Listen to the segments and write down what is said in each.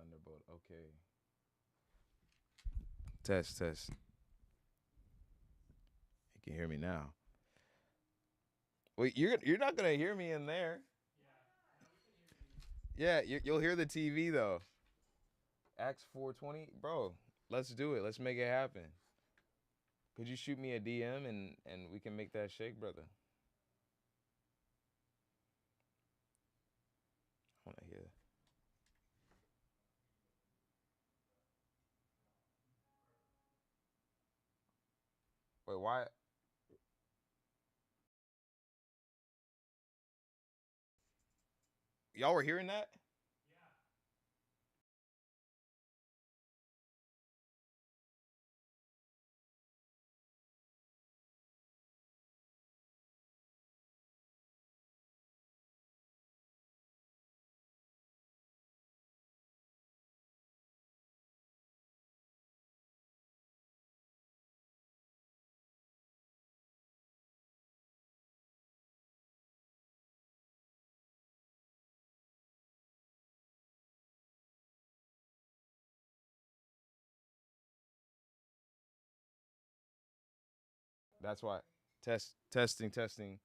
Thunderbolt. Okay. Test, test. You can hear me now. Wait, you're not gonna hear me in there. Yeah, you'll hear the TV though. Acts 420, bro. Let's do it. Let's make it happen. Could you shoot me a DM and we can make that shake, brother? I want to hear. Wait, why? Y'all were hearing that? That's why. Testing, testing.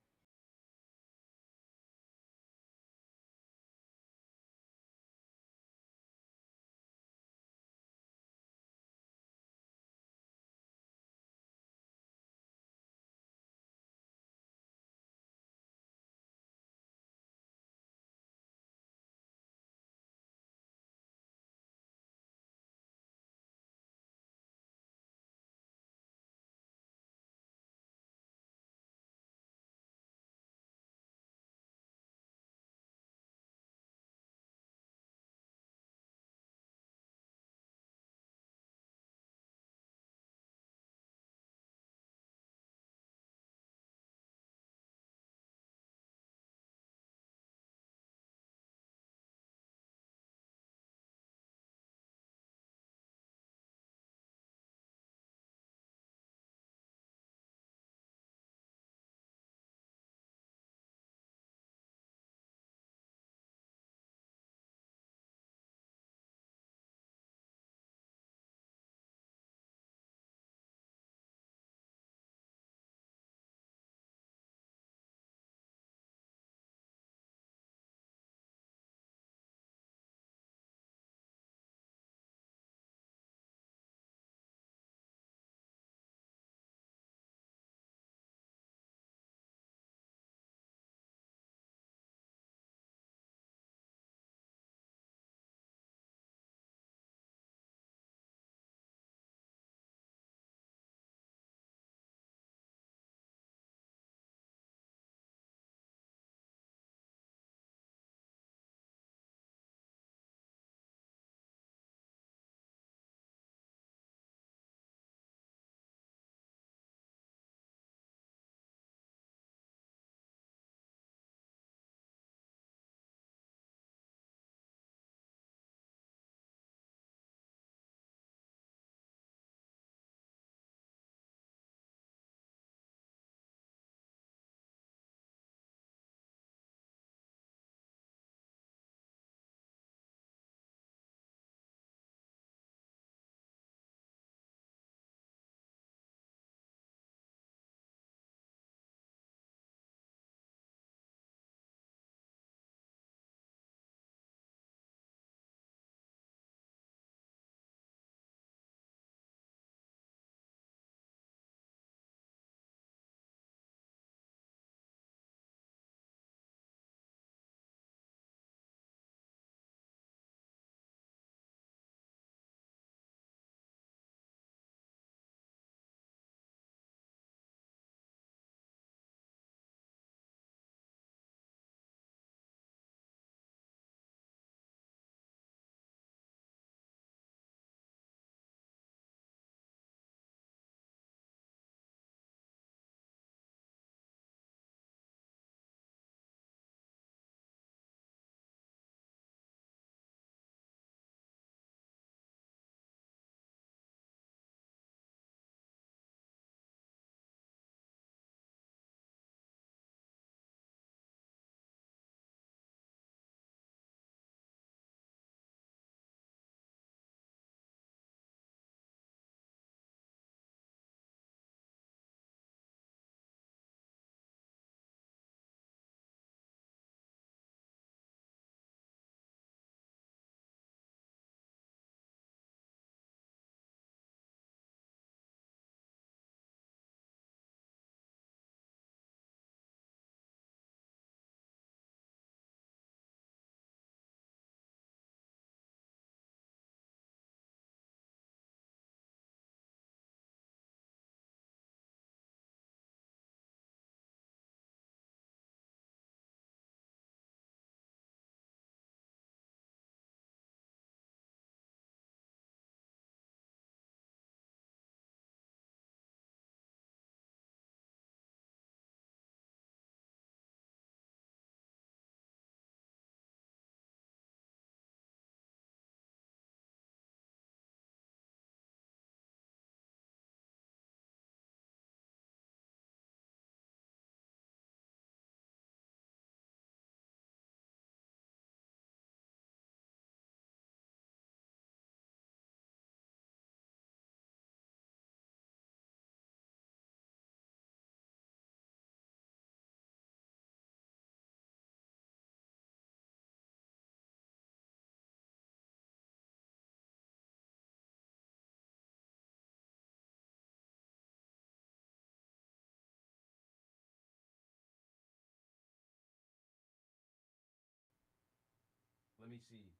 me see.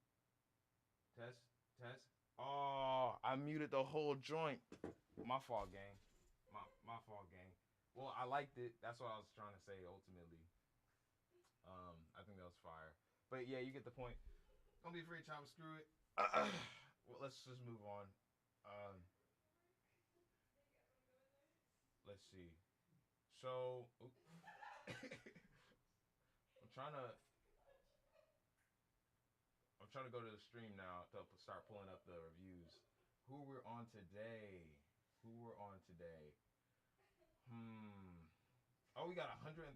Test, test. Oh, I muted the whole joint. My fault, gang. My fault, gang. Well, I liked it. That's what I was trying to say ultimately. I think that was fire. But yeah, you get the point. Don't be afraid, chop. Screw it. Well, let's just move on. Let's see. So, I'm trying to I'm trying to go to the stream now to start pulling up the reviews. Who we're on today? Who we're on today? Oh, we got 113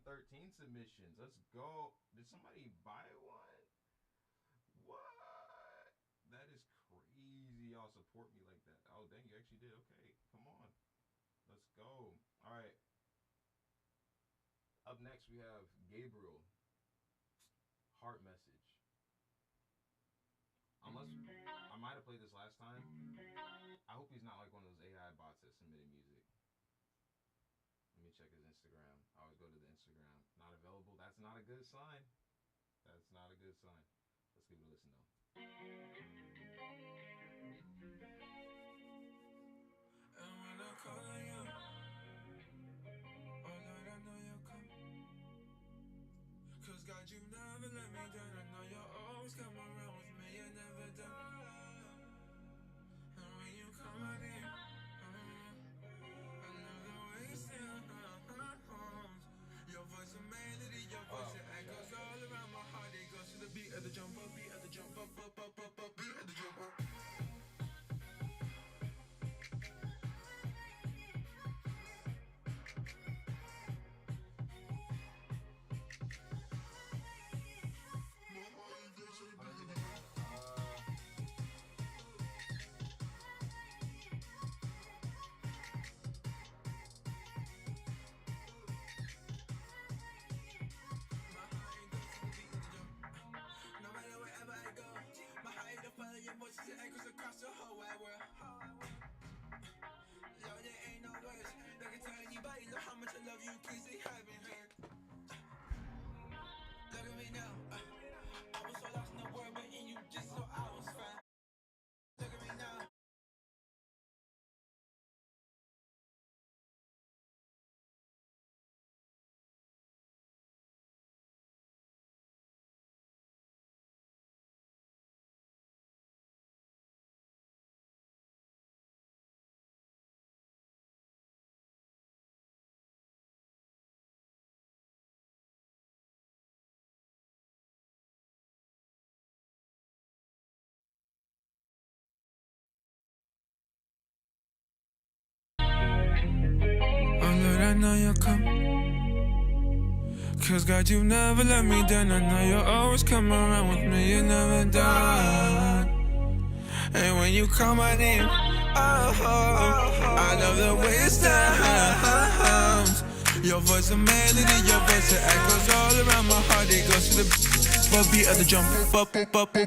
submissions. Let's go. Did somebody buy one? What? That is crazy. Y'all support me like that. Oh, dang, you actually did. Okay, come on. Let's go. All right. Up next, we have Gabriel. Heart message. Unless I might have played this last time. I hope he's not like one of those AI bots that submitted music. Let me check his Instagram. I always go to the Instagram. Not available. That's not a good sign. That's not a good sign. Let's give it a listen though. And when I call on you, oh Lord, I know you'll come. Cause God, you never let me down. I know you'll always come around with me. You're never done. And when you come out in, I love the way you sound. Your voice a melody, your voice it echoes all around my heart. It goes to the beat of the jump up, beat of the jump up, beat of the jump up. Your voices and echoes across the whole wide world. Lord, there ain't no words that can tell anybody know how much I love you in case they haven't heard. Look at me now. I was so lost in the world, but in you just so I was fine. Look at me now. Oh Lord, I know you'll come. Cause God, you never let me down. I know you'll always come around with me. You're never done. And when you come out in, I love the way it sounds. Your voice a melody, your voice it echoes all around my heart. It goes to the beat of the jump,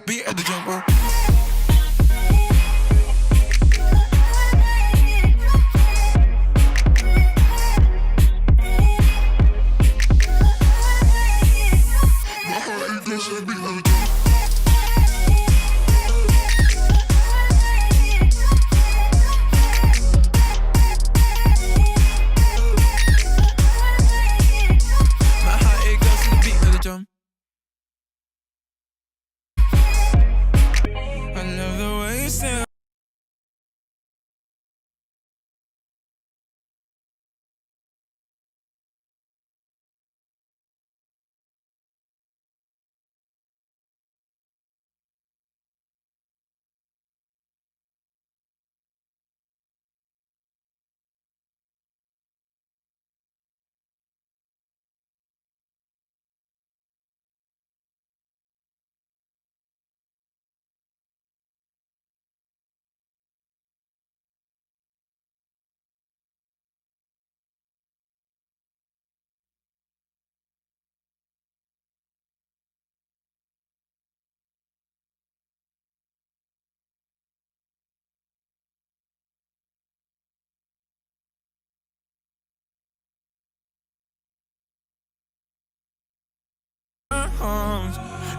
beat of the jump.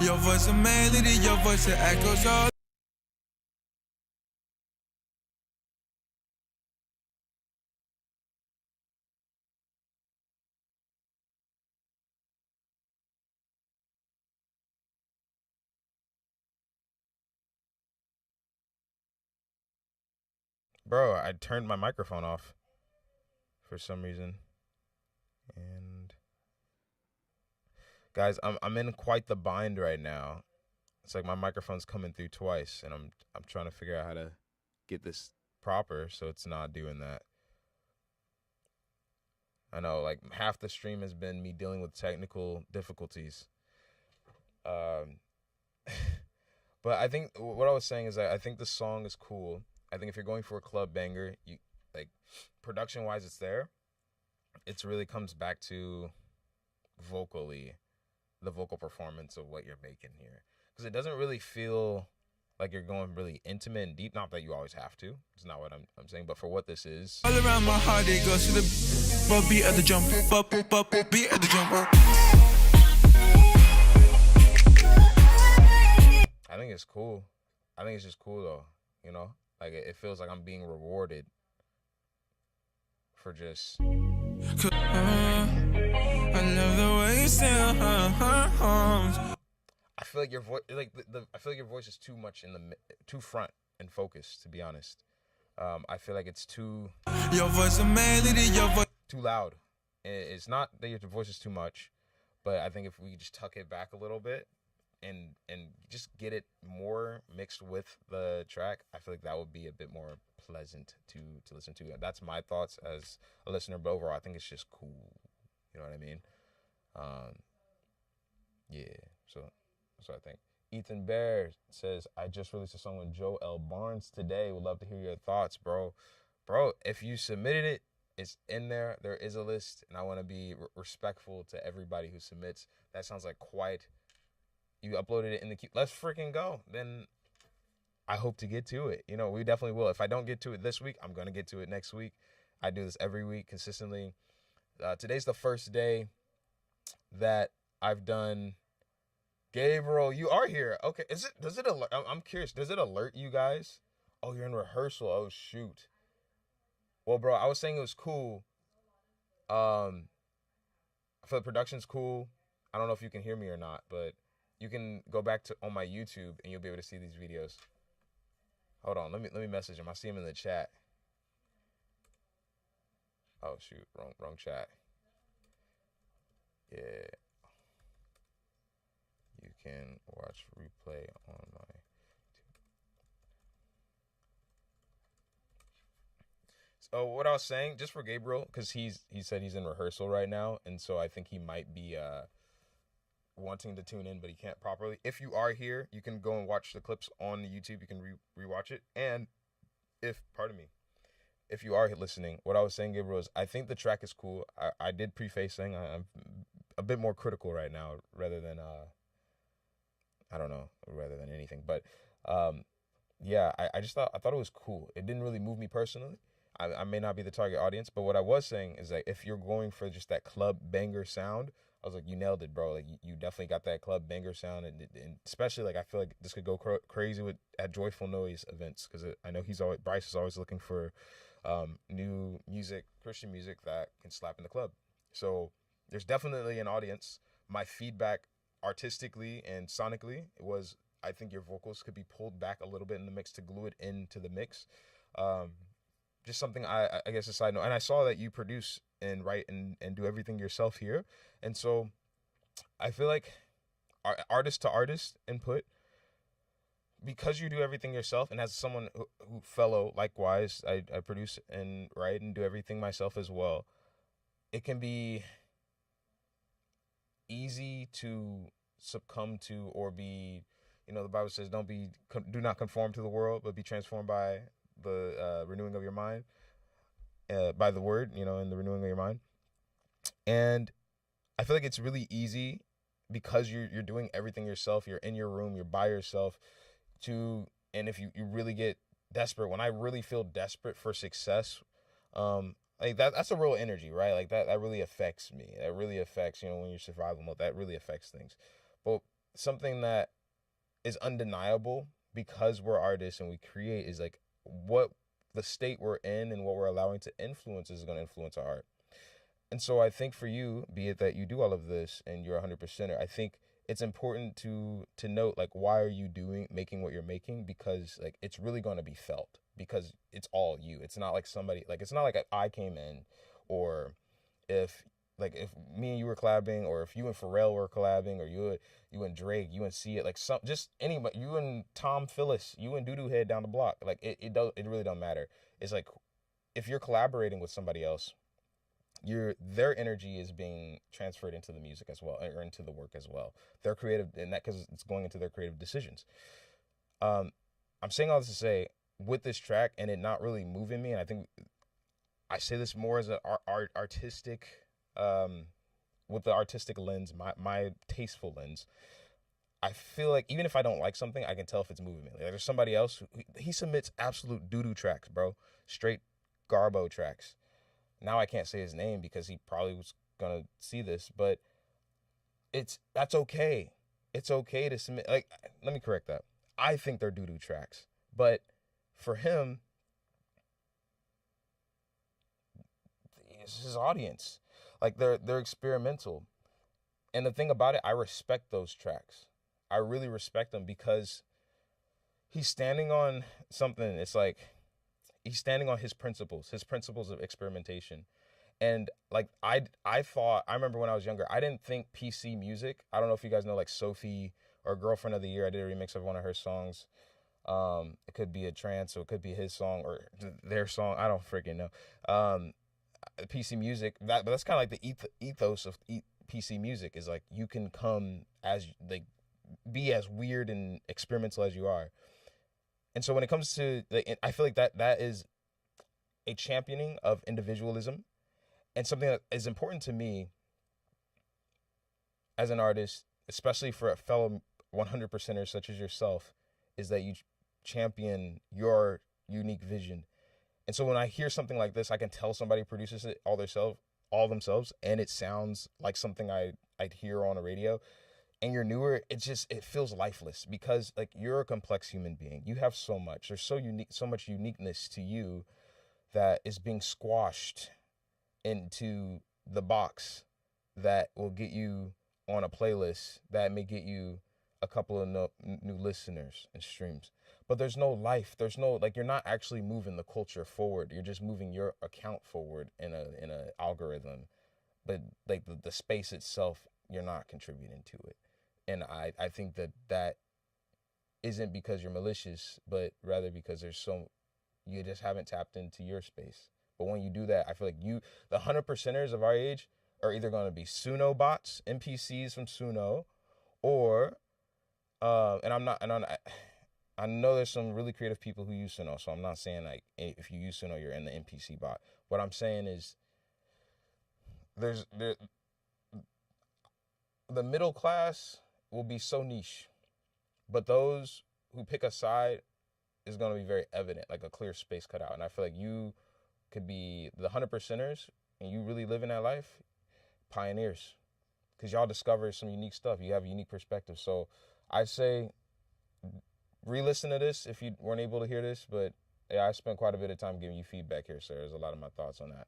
Your voice a melody, your voice it echoes all. Bro, I turned my microphone off for some reason. And guys, I'm in quite the bind right now. It's like my microphone's coming through twice, and I'm trying to figure out how to get this proper so it's not doing that. I know, like half the stream has been me dealing with technical difficulties. Um, but I think what I was saying is that I think the song is cool. I think if you're going for a club banger, you like production wise, it's there. It really comes back to vocally, the vocal performance of what you're making here, because it doesn't really feel like you're going really intimate and deep. Not that you always have to. It's not what I'm saying. But for what this is, All around my heart, it goes to the beat of the drum, beat of the drum. I think it's cool. I think it's just cool though. You know, like it feels like I'm being rewarded for just. I love the way you sound. I feel like your voice, like I feel like your voice is too much too front and focused. To be honest, I feel like it's too. Your voice a melody, your voice too loud. It's not that your voice is too much, but I think if we just tuck it back a little bit and just get it more mixed with the track, I feel like that would be a bit more pleasant to listen to. That's my thoughts as a listener, but overall, I think it's just cool. You know what I mean? Yeah. So that's what I think. Ethan Bear says, I just released a song with Joe L. Barnes today. Would love to hear your thoughts, bro. Bro, if you submitted it, it's in there. There is a list, and I want to be respectful to everybody who submits. That sounds like quite. You uploaded it in the queue. Let's freaking go. Then I hope to get to it. You know, we definitely will. If I don't get to it this week, I'm going to get to it next week. I do this every week consistently. Today's the first day that I've done. Gabriel, you are here. Okay, does it alert? I'm curious. Does it alert you guys? Oh, you're in rehearsal. Oh, shoot. Well, bro, I was saying it was cool. I feel the production's cool. I don't know if you can hear me or not, but you can go back to on my YouTube and you'll be able to see these videos. Hold on, let me message him. I see him in the chat. Oh shoot, wrong chat. Yeah. You can watch replay on my YouTube. So what I was saying, just for Gabriel, because he said he's in rehearsal right now, and so I think he might be wanting to tune in, but he can't properly. If you are here, you can go and watch the clips on the YouTube. You can rewatch it. And if you are listening, what I was saying, Gabriel, is I think the track is cool. I did preface saying I'm a bit more critical right now rather than anything. But yeah, I thought it was cool. It didn't really move me personally. I may not be the target audience, but what I was saying is that if you're going for just that club banger sound, I was like, you nailed it, bro. Like you definitely got that club banger sound, and especially like I feel like this could go crazy at Joyful Noise events, because I know Bryce is always looking for new music, Christian music that can slap in the club. So there's definitely an audience. My feedback artistically and sonically was, I think your vocals could be pulled back a little bit in the mix to glue it into the mix. Just something I guess a side note. And I saw that you produce and write and do everything yourself here. And so I feel like artist to artist input, because you do everything yourself, and as someone who fellow likewise, I produce and write and do everything myself as well, it can be easy to succumb to or be, the Bible says do not conform to the world, but be transformed by the renewing of your mind, by the word, in the renewing of your mind. And I feel like it's really easy, because you're doing everything yourself, you're in your room, you're by yourself, and if you really get desperate, when I really feel desperate for success, like that's a real energy, right? Like that really affects me. That really affects, when you're survival mode, that really affects things. But something that is undeniable because we're artists and we create is like what the state we're in and what we're allowing to influence is going to influence our art. And so I think for you, be it that you do all of this and you're 100%er, I think it's important to note like why are you doing making what you're making, because like it's really going to be felt because it's all you. It's not like somebody like it's not like I came in, or if if me and you were collabing, or if you and Pharrell were collabing, or you and Drake, you and See It, like some just anybody, you and Tom Phillips, you and Doodoo Head down the block, like it really don't matter. It's like if you're collaborating with somebody else, their energy is being transferred into the music as well, or into the work as well. Their creative, and that because it's going into their creative decisions. I'm saying all this to say, with this track and it not really moving me, and I think I say this more as an artistic, with the artistic lens, my tasteful lens. I feel like even if I don't like something, I can tell if it's moving me. Like there's somebody else he submits absolute doo-doo tracks, bro. Straight garbo tracks. Now I can't say his name because he probably was gonna see this, but that's okay. It's okay to submit. Like, let me correct that. I think they're doo-doo tracks, but for him, it's his audience. Like they're experimental, and the thing about it, I respect those tracks. I really respect them because he's standing on something. It's like he's standing on his principles of experimentation. And like I remember when I was younger, I didn't think PC music. I don't know if you guys know like Sophie or Girlfriend of the Year. I did a remix of one of her songs. It could be a trance, or it could be his song or their song. I don't freaking know. PC music. But that's kind of like the ethos of PC music is like you can come as like be as weird and experimental as you are. And so when it comes to I feel like that is a championing of individualism, and something that is important to me as an artist, especially for a fellow 100%er such as yourself, is that you champion your unique vision. And so when I hear something like this, I can tell somebody produces it all themselves, and it sounds like something I'd hear on a radio. And you're newer, it feels lifeless because like you're a complex human being. You have so much. There's so much uniqueness to you that is being squashed into the box that will get you on a playlist that may get you a couple of new listeners and streams. But there's no life. There's no like you're not actually moving the culture forward. You're just moving your account forward in a algorithm. But like the space itself, you're not contributing to it. And I think that isn't because you're malicious, but rather because you just haven't tapped into your space. But when you do that, I feel like the 100%ers of our age are either going to be Suno bots, NPCs from Suno, or, and I know there's some really creative people who use Suno, so I'm not saying like if you use Suno, you're in the NPC bot. What I'm saying is the middle class will be so niche, but those who pick a side is going to be very evident, like a clear space cut out. And I feel like you could be the 100%ers and you really live in that life, pioneers, because y'all discover some unique stuff. You have a unique perspective. So I say re-listen to this if you weren't able to hear this, but yeah, I spent quite a bit of time giving you feedback here, so there's a lot of my thoughts on that.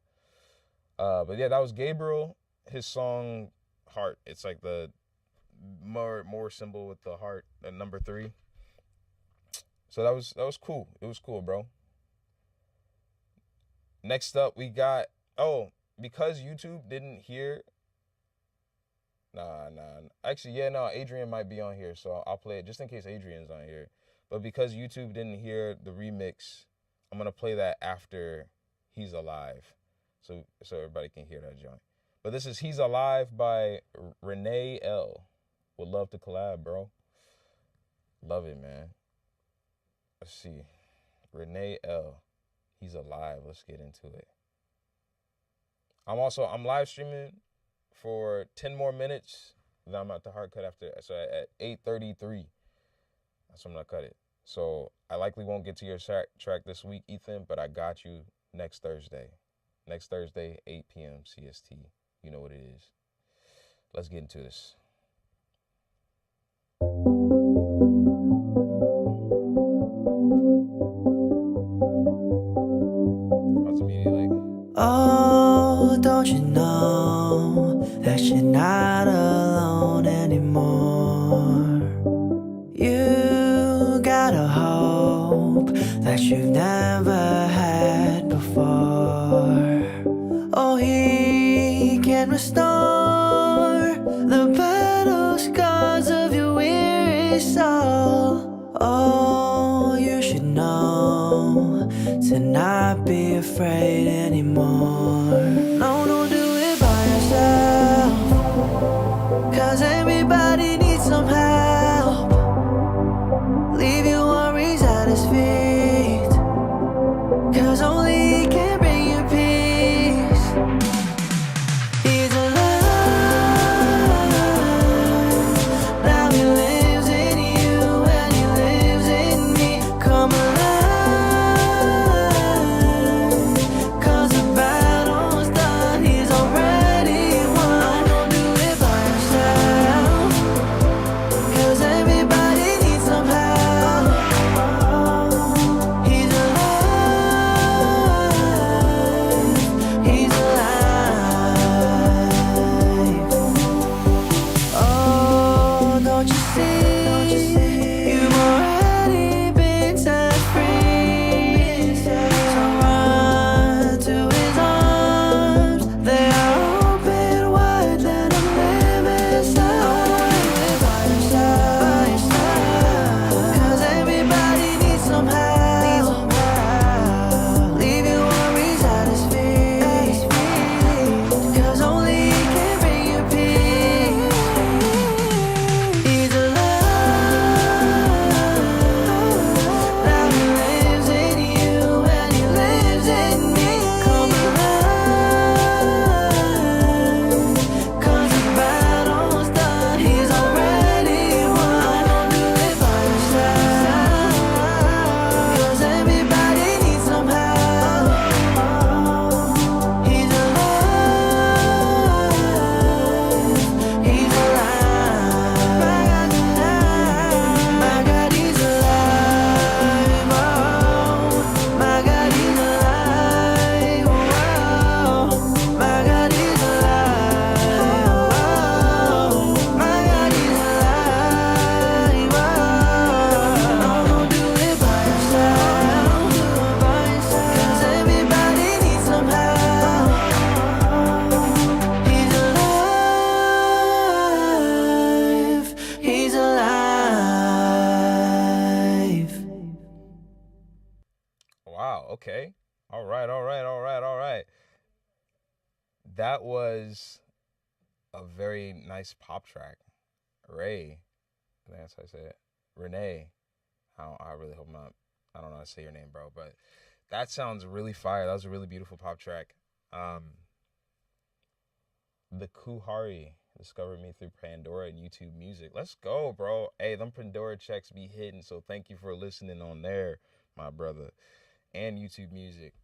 But yeah, that was Gabriel, his song Heart. It's like the more symbol with the heart, number 3. So that was cool. It was cool, bro. Next up, we got because YouTube didn't hear. Nah. Actually, yeah, no, Adrian might be on here, so I'll play it just in case Adrian's on here. But because YouTube didn't hear the remix, I'm gonna play that after He's Alive, so everybody can hear that joint. But this is He's Alive by Renee L. Would love to collab, bro. Love it, man. Let's see. Renee L. He's Alive. Let's get into it. I'm live streaming for 10 more minutes. Then I'm at the hard cut after. So at 8:33, that's when I'm gonna cut it. So I likely won't get to your track this week, Ethan, but I got you next Thursday. Next Thursday, 8 p.m. CST. You know what it is. Let's get into this. Oh, don't you know that you're not alone anymore? You gotta hope that you've never had before. Oh, he can restore the battle scars of your weary soul. Oh, you should know to not be afraid anymore. No, don't do it by yourself, 'cause everybody needs some help. Leave your worries at his feet, 'cause only he can bring you peace. He's alive, now he lives in you and he lives in me. Come alive, 'cause the battle's done, he's already won. Don't do it by yourself, 'cause everybody needs some help. He's alive, he's alive. Oh, don't you see? You've already been set free. So run to his arms, they are open wide. Let him live inside. Don't do it by yourself, 'cause everybody needs some help. Leave your worries at his feet, 'cause only he can bring you peace. He's alive, now he lives in you and he lives in me. Come alive, 'cause the battle's done, he's already won. Don't do it by yourself, 'cause everybody needs some help. He's alive, he's alive. My God, he's alive. Oh, my God, he's alive. Oh, my God, he's alive. Oh, my God, he's alive. Oh, don't do it by yourself, 'cause everybody needs some help. He's alive, he's alive. Wow. Okay. All right. All right. All right. All right. That was a very nice pop track. Ray. I think that's how I say it. Renee. I really hope not. I don't know how to say your name, bro. But that sounds really fire. That was a really beautiful pop track. The Kuhari discovered me through Pandora and YouTube Music. Let's go, bro. Hey, them Pandora checks be hidden, so thank you for listening on there, my brother. And YouTube Music.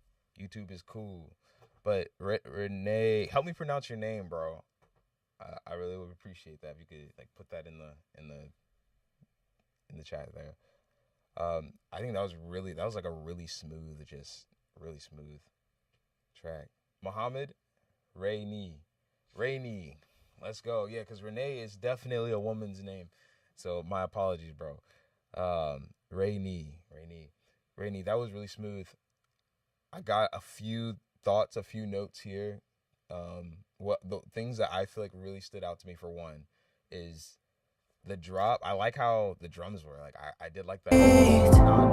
YouTube is cool. But Renee, help me pronounce your name, bro. I really would appreciate that if you could like put that in the chat there. I think that was like a really smooth track. Muhammad Rainey. Let's go. Yeah, because Renee is definitely a woman's name. So my apologies, bro. Rainey. That was really smooth. I got a few thoughts, a few notes here. What the things that I feel like really stood out to me, for one, is the drop. I like how the drums were. Like I did like that non-traditional.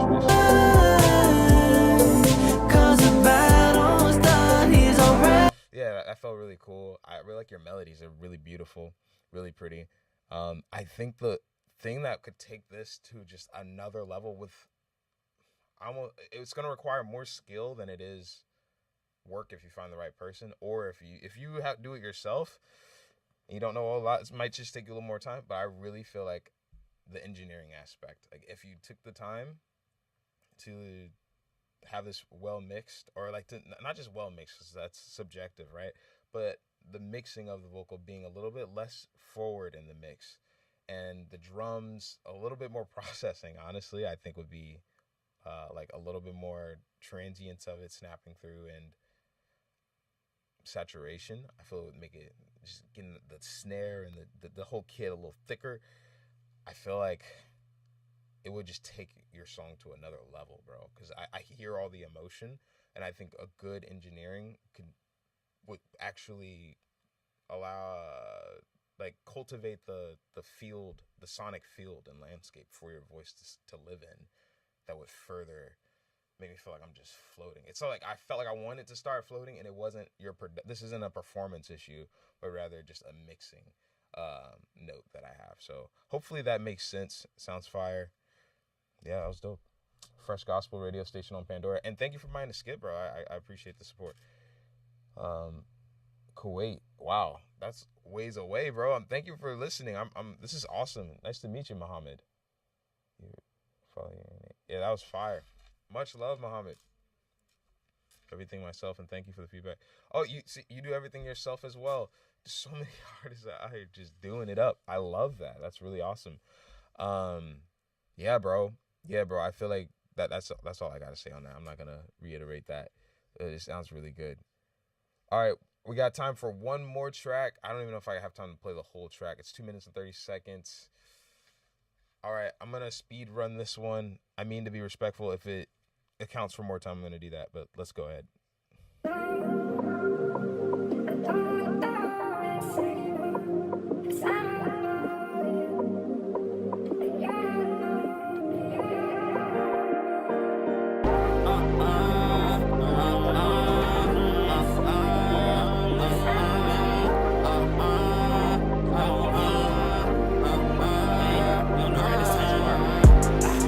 'Cause the battle's done, he's already. Yeah, that felt really cool. I really like your melodies. They're really beautiful, really pretty. I think the thing that could take this to just another level it's gonna require more skill than it is work if you find the right person, or if you do it yourself and you don't know a lot, it might just take you a little more time. But I really feel like the engineering aspect, like if you took the time to have this well mixed, or like to not just well mixed, because that's subjective, right? But the mixing of the vocal being a little bit less forward in the mix, and the drums a little bit more processing, honestly, I think would be like a little bit more transience of it snapping through, and saturation. I feel it would make it just getting the snare and the whole kit a little thicker. I feel like it would just take your song to another level, bro. Because I hear all the emotion, and I think a good engineering would actually allow like cultivate the field, the sonic field and landscape for your voice to live in. That would further make me feel like I'm just floating. It's like I felt like I wanted to start floating, and it wasn't this isn't a performance issue, but rather just a mixing note that I have. So hopefully that makes sense. Sounds fire. Yeah, that was dope. Fresh Gospel radio station on Pandora, and thank you for buying the skip, bro. I appreciate the support. Kuwait, wow, that's ways away, bro. Thank you for listening. This is awesome. Nice to meet you, Muhammad. Yeah, that was fire. Much love, Muhammad. Everything myself, and thank you for the feedback. Oh, you do everything yourself as well. There's so many artists out here just doing it up. I love that. That's really awesome. Yeah, bro. I feel like that's all I gotta say on that. I'm not gonna reiterate that. It sounds really good. All right, we got time for one more track. I don't even know if I have time to play the whole track. It's 2 minutes and 30 seconds. All right, I'm gonna speed run this one. I mean to be respectful. If it accounts for more time, I'm gonna do that. But let's go ahead.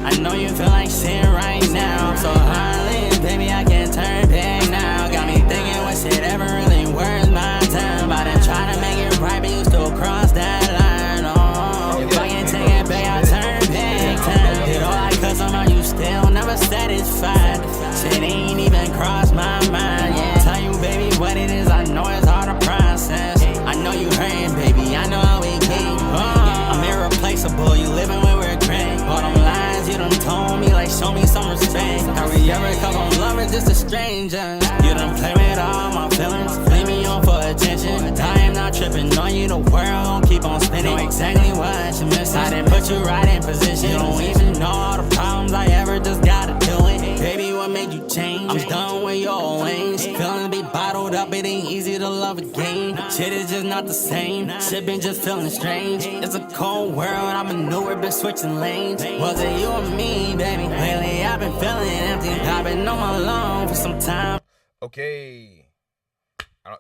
I know you feel like sin right now. So hardly, baby, I can't turn back now. Got me thinking, was it ever really worth my time? But I try to make it right, but you still cross that line. Oh, if I can take it back, I'll turn back time. Did all I could, somehow you still never satisfied. Shit ain't even crossed my mind. Yeah, tell you, baby, what it is. I know it's hard to process. I know you hurting, baby. I know how we keep. I'm irreplaceable. You living with regret. Bottom lines, you done told me, like, show me some respect. Every other couple of lovers, just a stranger. You done play with all my feelings, leave me on for attention. I am not tripping on you, the world gon' keep on spinning. Know exactly what you missing. I didn't put you right in position. You don't even know all the problems I ever just gotta deal with. Baby, what made you change? I'm done with your ways. Feeling be bottled up, it ain't easy to love again. Shit is just not the same. Shit been just feeling strange. It's a cold world, I'm a newer, been switching lanes. Was it you or me, baby? Lately I've been feeling empty. I've been on my lawn for some time. Okay.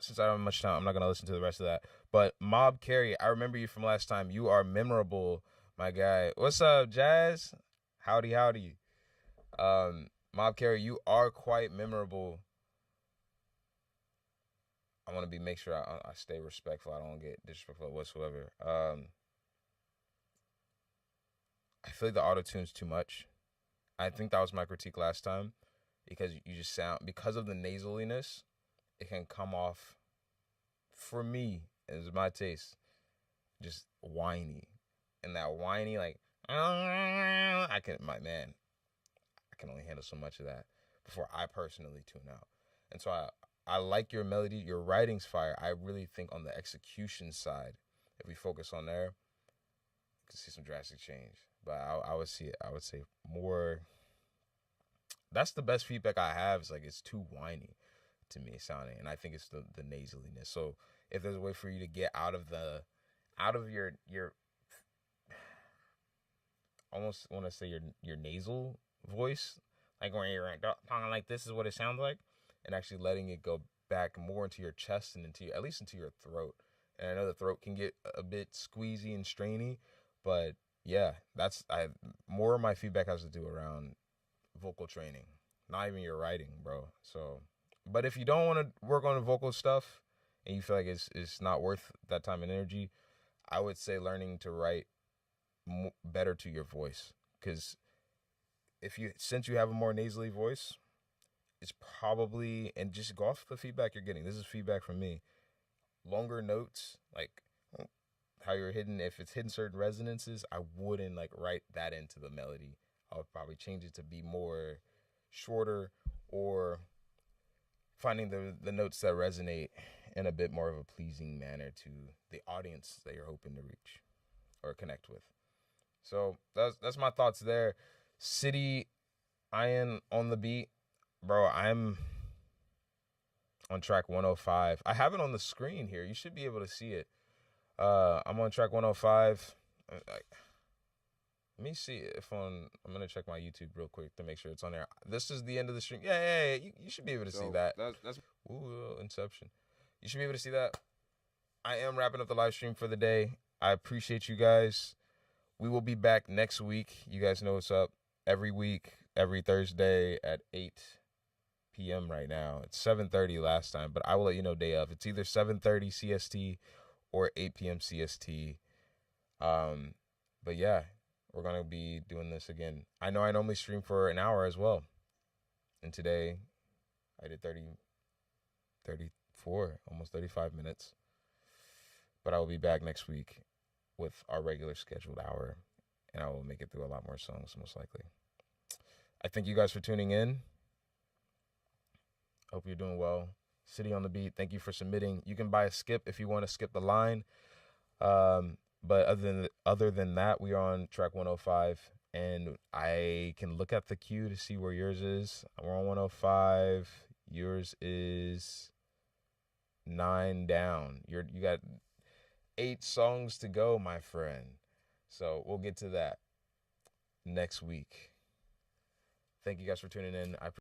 Since I don't have much time, I'm not gonna listen to the rest of that. But Mob Carry, I remember you from last time. You are memorable, my guy. What's up, Jazz? Howdy. Mob Carry, you are quite memorable. I want to make sure I stay respectful. I don't get disrespectful whatsoever. I feel like the auto-tune's too much. I think that was my critique last time, because you just sound, because of the nasaliness, it can come off, for me, it's my taste, just whiny. And that whiny, like, I can only handle so much of that before I personally tune out. And so I like your melody, your writing's fire. I really think on the execution side, if we focus on there, you can see some drastic change. But I would say more. That's the best feedback I have. Is like, it's too whiny to me sounding, and I think it's the nasaliness. So if there's a way for you to get out of your almost want to say your nasal voice, like when you're talking like this is what it sounds like, and actually letting it go back more into your chest and at least into your throat. And I know the throat can get a bit squeezy and strainy, but yeah, more of my feedback has to do around vocal training, not even your writing, bro. So, but if you don't want to work on the vocal stuff and you feel like it's not worth that time and energy, I would say learning to write better to your voice, because since you have a more nasally voice, it's probably, and just go off the feedback you're getting. This is feedback from me. Longer notes, like how you're hidden, if it's hidden certain resonances, I wouldn't like write that into the melody. I would probably change it to be more shorter, or finding the notes that resonate in a bit more of a pleasing manner to the audience that you're hoping to reach or connect with. So that's my thoughts there. City Iron on the beat. Bro, I'm on track 105. I have it on the screen here. You should be able to see it. I'm on track 105. Let me see if I'm going to check my YouTube real quick to make sure it's on there. This is the end of the stream. Yeah. You should be able to see that. That's Inception. You should be able to see that. I am wrapping up the live stream for the day. I appreciate you guys. We will be back next week. You guys know what's up. Every week, every Thursday at 8 p.m. right now. It's 7:30 last time, but I will let you know day of. It's either 7:30 CST or 8 p.m. CST. But yeah, we're going to be doing this again. I know I normally stream for an hour as well. And today, I did 34, almost 35 minutes. But I will be back next week with our regular scheduled hour. And I will make it through a lot more songs, most likely. I thank you guys for tuning in. Hope you're doing well. City on the Beat, thank you for submitting. You can buy a skip if you want to skip the line. But other than that, we are on track 105. And I can look at the queue to see where yours is. We're on 105. Yours is 9 down. You got 8 songs to go, my friend. So we'll get to that next week. Thank you guys for tuning in.